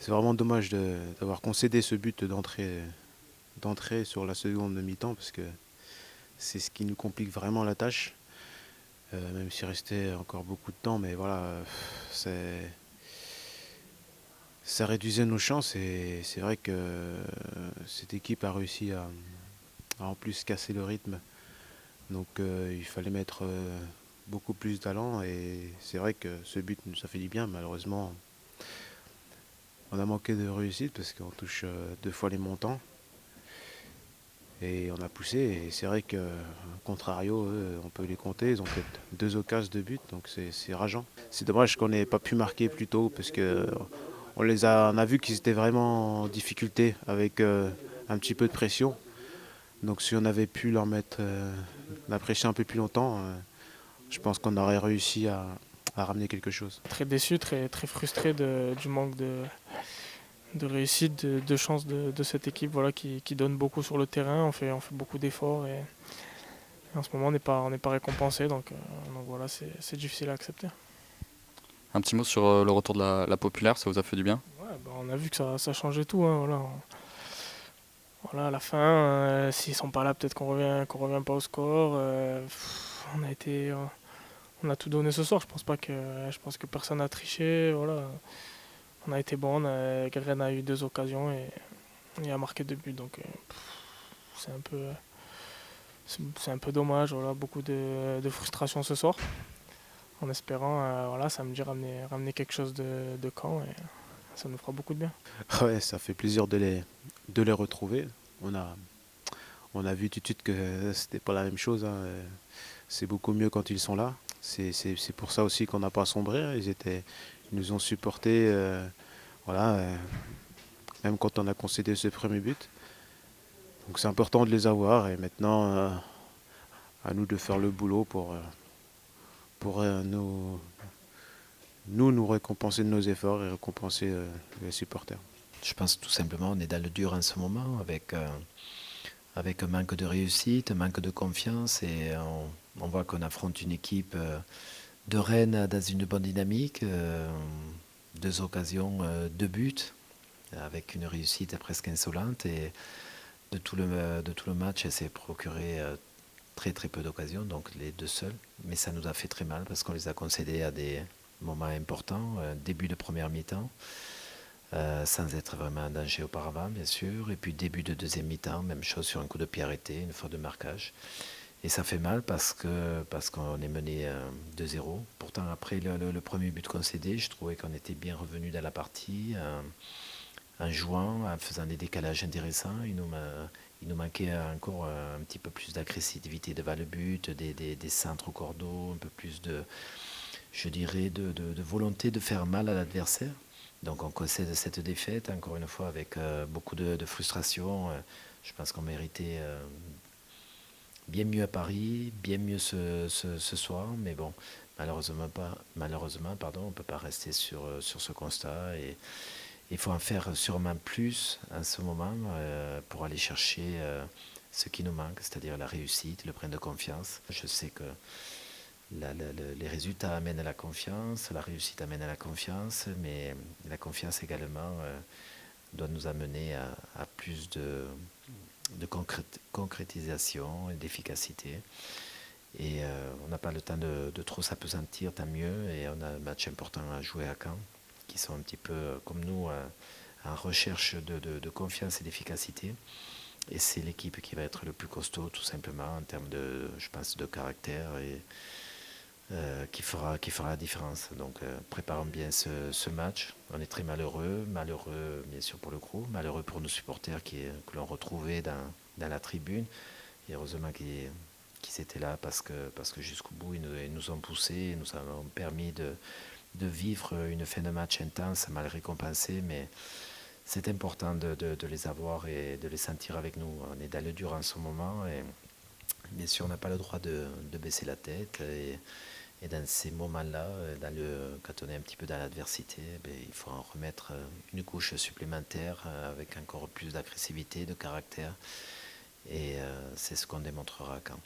C'est vraiment dommage d'avoir concédé ce but d'entrée sur la seconde mi-temps parce que c'est ce qui nous complique vraiment la tâche. Même s'il restait encore beaucoup de temps, mais voilà, c'est, ça réduisait nos chances et c'est vrai que cette équipe a réussi à en plus casser le rythme. Donc il fallait mettre beaucoup plus d'allant et c'est vrai que ce but nous a fait du bien. Malheureusement, on a manqué de réussite parce qu'on touche deux fois les montants et on a poussé. Et c'est vrai que, contrario, eux, on peut les compter. Ils ont peut-être deux occasions de but, donc c'est rageant. C'est dommage qu'on n'ait pas pu marquer plus tôt parce que on a vu qu'ils étaient vraiment en difficulté avec un petit peu de pression. Donc si on avait pu leur mettre la pression un peu plus longtemps, je pense qu'on aurait réussi à ramener quelque chose. Très déçu, très frustré du manque de réussite, de chance de cette équipe voilà, qui donne beaucoup sur le terrain. On fait beaucoup d'efforts et en ce moment on n'est pas récompensé. Donc voilà, c'est difficile à accepter. Un petit mot sur le retour de la populaire, ça vous a fait du bien? Ouais, bah, on a vu que ça changeait tout. Hein, voilà. Voilà, à la fin, s'ils sont pas là, peut-être qu'on revient pas au score. On a été, on a tout donné ce soir. Je pense que personne n'a triché. Voilà. On a été bon. Guerin a eu deux occasions et a marqué deux buts. Donc c'est un peu, c'est un peu dommage. Voilà, beaucoup de frustration ce soir. En espérant, voilà, samedi ramener quelque chose de Caen et ça nous fera beaucoup de bien. Ouais, ça fait plaisir de les retrouver. On a, on a vu tout de suite que c'était pas la même chose, hein. C'est beaucoup mieux quand ils sont là. C'est pour ça aussi qu'on n'a pas sombré. Ils nous ont supportés, voilà, même quand on a concédé ce premier but. Donc c'est important de les avoir et maintenant à nous de faire le boulot pour nous récompenser de nos efforts et récompenser les supporters. Je pense tout simplement on est dans le dur en ce moment avec un manque de réussite, un manque de confiance et on voit qu'on affronte une équipe de Rennes dans une bonne dynamique, deux occasions, deux buts, avec une réussite presque insolente et de tout le match, elle s'est procuré très très peu d'occasions, donc les deux seuls, mais ça nous a fait très mal parce qu'on les a concédés à des moments importants, début de première mi-temps. Sans être vraiment en danger auparavant, bien sûr. Et puis début de deuxième mi-temps, même chose sur un coup de pied arrêté, une faute de marquage. Et ça fait mal parce qu'on est mené 2-0. Pourtant, après le premier but concédé, je trouvais qu'on était bien revenu dans la partie, en jouant, en faisant des décalages intéressants. Il nous manquait encore un petit peu plus d'agressivité devant le but, des centres au cordeau, un peu plus je dirais, de volonté de faire mal à l'adversaire. Donc on concède cette défaite, encore une fois, avec beaucoup de frustration. Je pense qu'on méritait bien mieux à Paris, bien mieux ce soir, mais bon, malheureusement, pardon, on ne peut pas rester sur ce constat. Et il faut en faire sûrement plus en ce moment pour aller chercher ce qui nous manque, c'est-à-dire la réussite, le plein de confiance. Je sais que les résultats amènent à la confiance, la réussite amène à la confiance, mais la confiance également doit nous amener à plus de concrétisation et d'efficacité. Et on n'a pas le temps de trop s'apesantir, tant mieux, et on a un match important à jouer à Caen, qui sont un petit peu comme nous en recherche de confiance et d'efficacité. Et c'est l'équipe qui va être le plus costaud, tout simplement, en termes je pense, de caractère et qui fera la différence. Donc préparons bien ce match. On est très malheureux bien sûr pour le groupe, malheureux pour nos supporters que l'on retrouvait dans la tribune. Et heureusement qu'ils étaient là parce que jusqu'au bout ils nous ont poussés, ils nous ont permis de vivre une fin de match intense, mal récompensée, mais c'est important de les avoir et de les sentir avec nous. On est dans le dur en ce moment et bien sûr on n'a pas le droit de baisser la tête et dans ces moments-là, quand on est un petit peu dans l'adversité, il faut en remettre une couche supplémentaire avec encore plus d'agressivité, de caractère. Et c'est ce qu'on démontrera quand.